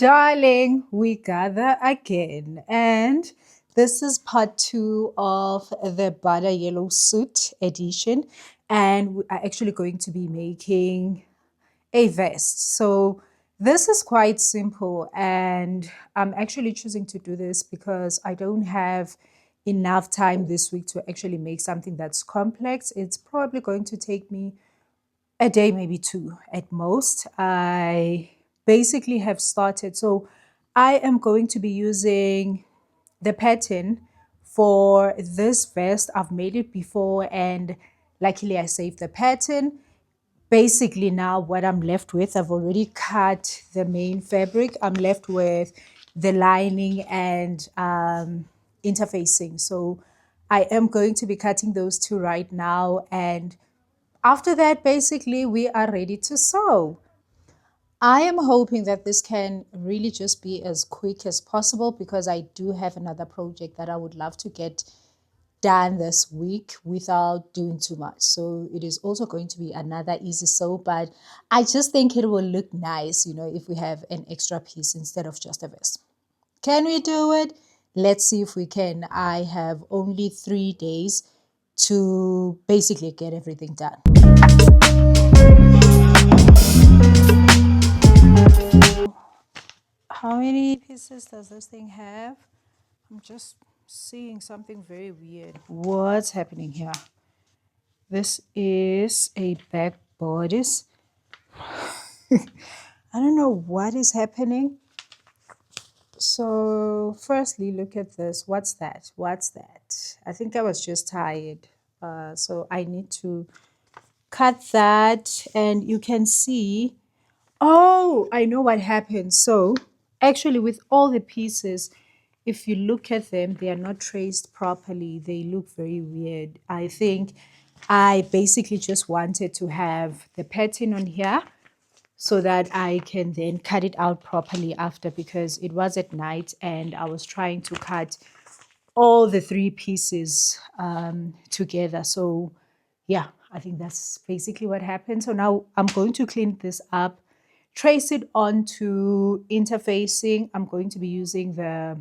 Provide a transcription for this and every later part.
darling, we gather again. And this is part two of the Butter Yellow Suit edition. And we are actually going to be making a vest. So this is quite simple. And I'm actually choosing to do this because I don't have enough time this week to actually make something that's complex. It's probably going to take me a day, maybe two at most. I basically have started. So I am going to be using the pattern for this vest. I've made it before and luckily I saved the pattern. Basically now what I'm left with, I've already cut the main fabric. I'm left with the lining and interfacing. So I am going to be cutting those two right now, and after that, basically, we are ready to sew. I am hoping that this can really just be as quick as possible because I do have another project that I would love to get done this week without doing too much. So it is also going to be another easy sew, but I just think it will look nice, if we have an extra piece instead of just a vest. Can we do it? Let's see if we can. I have only 3 days to basically get everything done. How many pieces does this thing have? I'm just seeing something very weird. What's happening here? This is a back bodice. I don't know what is happening. So firstly, look at this. What's that? What's that? I think I was just tired. So I need to cut that, and you can see. Oh, I know what happened. So actually, with all the pieces, if you look at them, they are not traced properly. They look very weird. I think I basically just wanted to have the pattern on here so that I can then cut it out properly after, because it was at night and I was trying to cut all the three pieces together. So yeah, I think that's basically what happened. So now I'm going to clean this up, trace it onto interfacing. I'm going to be using the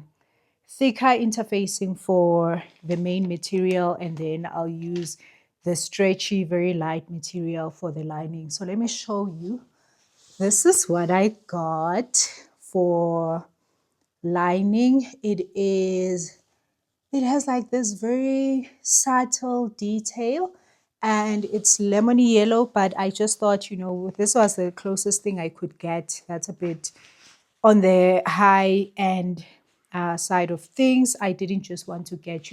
thicker interfacing for the main material, and then I'll use the stretchy, very light material for the lining. So let me show you. This is what I got for lining. It has like this very subtle detail and it's lemony yellow, but I just thought, this was the closest thing I could get. That's a bit on the high end side of things. I didn't just want to get,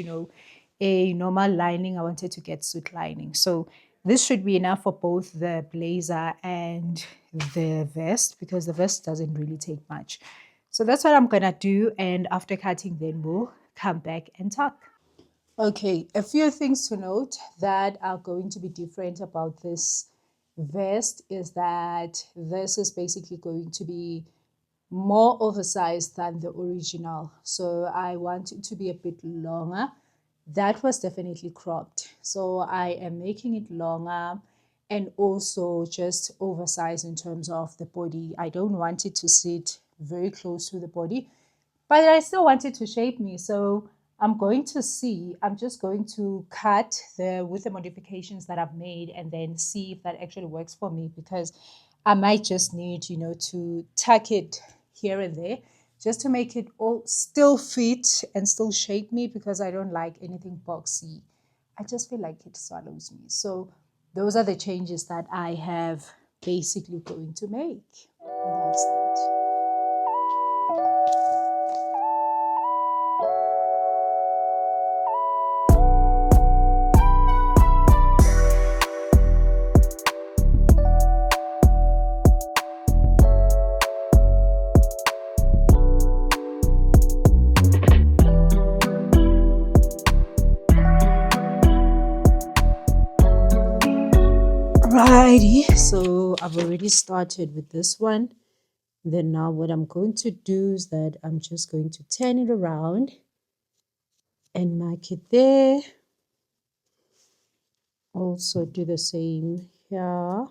a normal lining. I wanted to get suit lining. So this should be enough for both the blazer and the vest, because the vest doesn't really take much. So that's what I'm going to do. And after cutting, then we'll come back and talk. Okay, a few things to note that are going to be different about this vest is that this is basically going to be more oversized than the original. So I want it to be a bit longer. That was definitely cropped. So I am making it longer and also just oversized in terms of the body. I don't want it to sit very close to the body, but I still want it to shape me. So I'm just going to cut with the modifications that I've made and then see if that actually works for me, because I might just need, to tuck it here and there just to make it all still fit and still shape me, because I don't like anything boxy. I just feel like it swallows me. So those are the changes that I have basically going to make. And that's that. Alrighty, so I've already started with this one. Then now what I'm going to do is that I'm just going to turn it around and mark it there. Also do the same here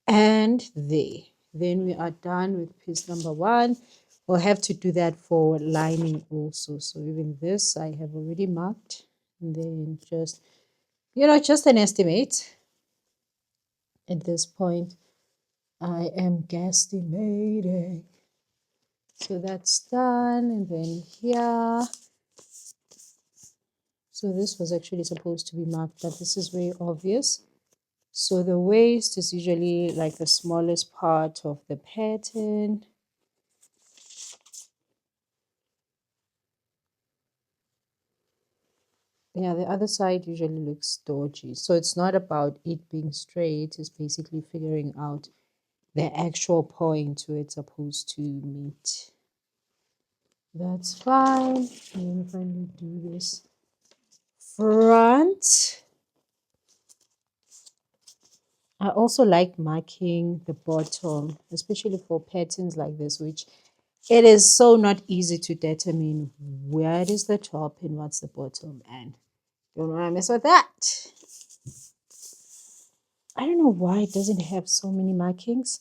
and there. then we are done with piece number one. We'll have to do that for lining also. So even this I have already marked, and then just, just an estimate at this point. I am guesstimating. So that's done, and then here. So this was actually supposed to be marked, but this is very obvious. So the waist is usually like the smallest part of the pattern. Yeah, the other side usually looks dodgy. So it's not about it being straight, it's basically figuring out the actual point to it's supposed to meet. That's fine. And then finally do this front. I also like marking the bottom, especially for patterns like this, which it is so not easy to determine where is the top and what's the bottom, and don't want to mess with that. I don't know why it doesn't have so many markings,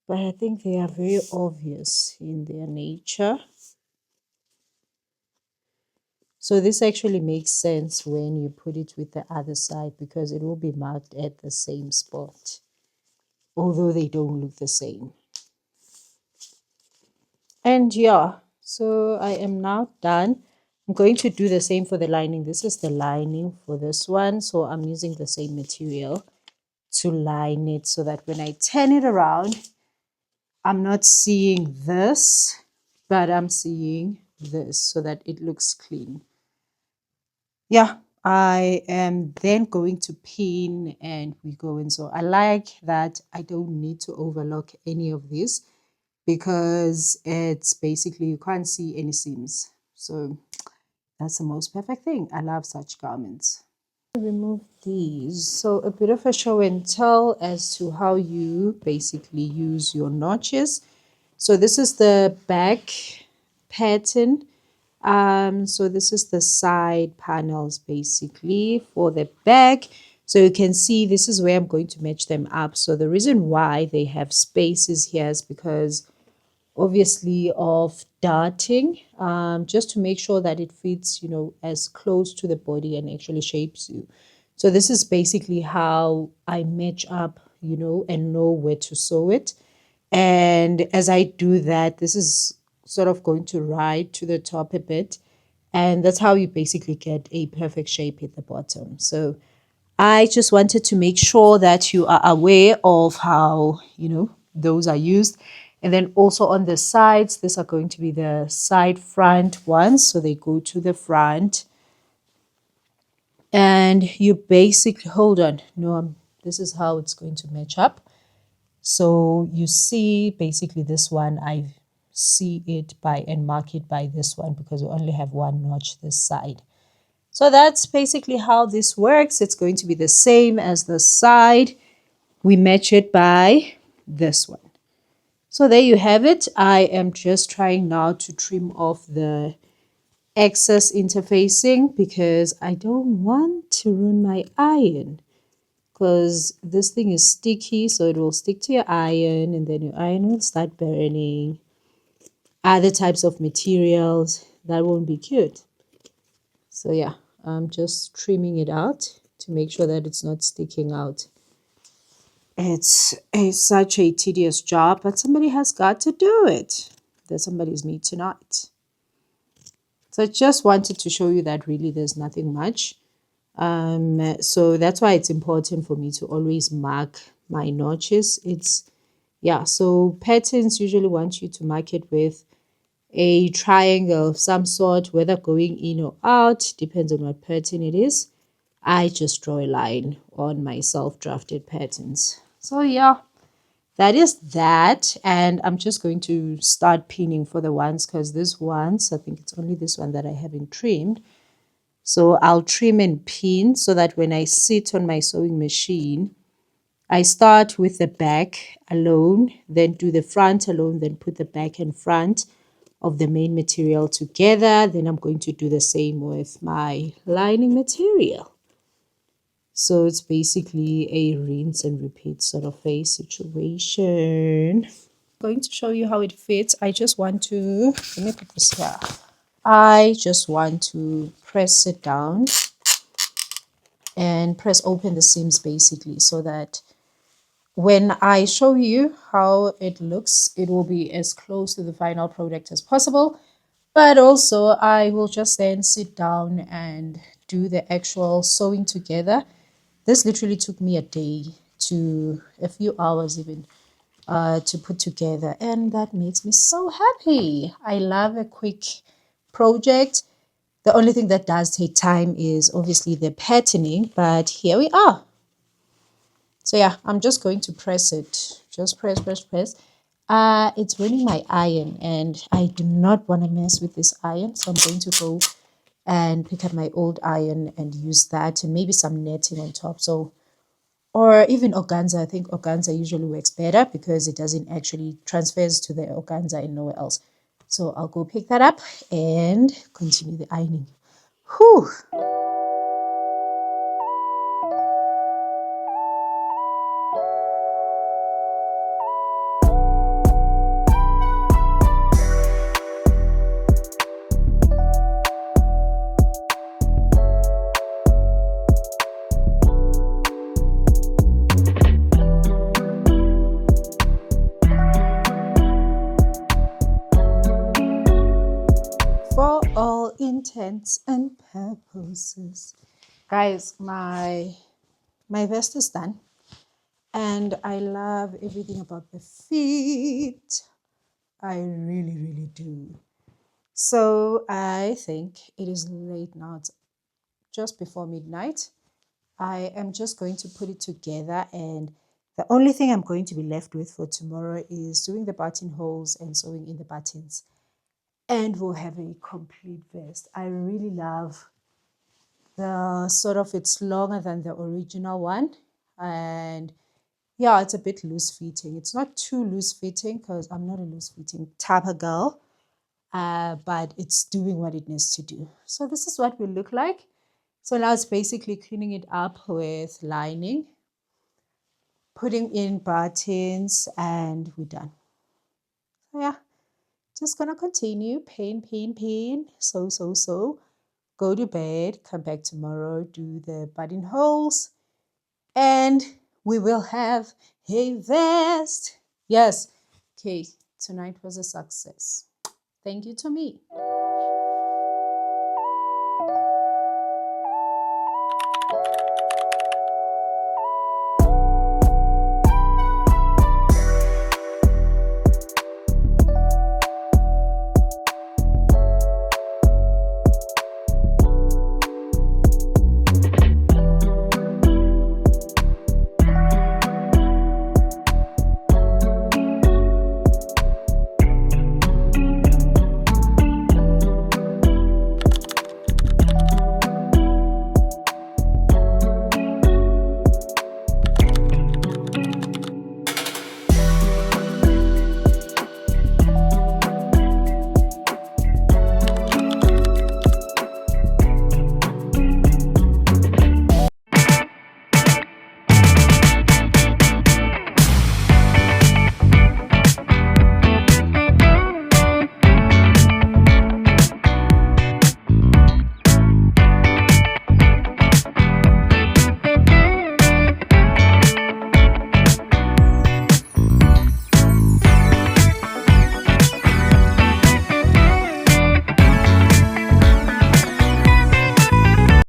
but I think they are very obvious in their nature. So this actually makes sense when you put it with the other side, because it will be marked at the same spot, although they don't look the same. And yeah, so I am now done. I'm going to do the same for the lining. This is the lining for this one, so I'm using the same material to line it so that when I turn it around, I'm not seeing this, but I'm seeing this so that it looks clean. Yeah, I am then going to pin and we go in. So I like that I don't need to overlock any of this, because it's basically you can't see any seams. So that's the most perfect thing. I love such garments. Remove these. So a bit of a show and tell as to how you basically use your notches. So this is the back pattern. So this is the side panels basically for the back. So you can see this is where I'm going to match them up. So the reason why they have spaces here is because obviously of darting, just to make sure that it fits, as close to the body and actually shapes you. So this is basically how I match up, and know where to sew it. And as I do that, this is sort of going to ride to the top a bit. And that's how you basically get a perfect shape at the bottom. So I just wanted to make sure that you are aware of how, those are used. And then also on the sides, these are going to be the side front ones. So they go to the front. And you basically, hold on, no, this is how it's going to match up. So you see basically this one, I see it by and mark it by this one because we only have one notch this side. So that's basically how this works. It's going to be the same as the side. We match it by this one. So there you have it. I am just trying now to trim off the excess interfacing because I don't want to ruin my iron, because this thing is sticky, so it will stick to your iron and then your iron will start burning. Other types of materials, that won't be cute. So yeah, I'm just trimming it out to make sure that it's not sticking out. It's such a tedious job, but somebody has got to do it. That somebody's me tonight. So I just wanted to show you that really there's nothing much. So that's why it's important for me to always mark my notches. So patterns usually want you to mark it with a triangle of some sort, whether going in or out, depends on what pattern it is. I just draw a line on my self-drafted patterns. So yeah, that is that. And I'm just going to start pinning for the ones, because this ones, I think it's only this one that I haven't trimmed. So I'll trim and pin so that when I sit on my sewing machine, I start with the back alone, then do the front alone, then put the back and front of the main material together. Then I'm going to do the same with my lining material. So it's basically a rinse and repeat sort of a situation. Going to show you how it fits. I just want to, let me put this here. I just want to press it down and press open the seams basically, so that when I show you how it looks, it will be as close to the final product as possible. But also I will just then sit down and do the actual sewing together. This literally took me a day to a few hours even to put together, and that makes me so happy. I love a quick project. The only thing that does take time is obviously the patterning, but here we are. So yeah, I'm just going to press it. Just press, press, press. It's running my iron, and I do not want to mess with this iron, so I'm going to go and pick up my old iron and use that, and maybe some netting on top. So, or even organza. I think organza usually works better because it doesn't actually transfers to the organza and nowhere else. So I'll go pick that up and continue the ironing. Whew. For all intents and purposes, guys, my vest is done, and I love everything about the feet. I really, really do. So I think it is late now. It's just before midnight. I am just going to put it together, and the only thing I'm going to be left with for tomorrow is doing the buttonholes and sewing in the buttons, and we'll have a complete vest. I really love the sort of, it's longer than the original one, and yeah, it's a bit loose fitting. It's not too loose fitting because I'm not a loose fitting type of girl, but it's doing what it needs to do. So this is what we look like. So now it's basically cleaning it up with lining, putting in buttons, and we're done. So yeah, just gonna continue, pain, so, go to bed, come back tomorrow, do the buttonholes, and we will have a vest. Yes, okay, tonight was a success. Thank you to me.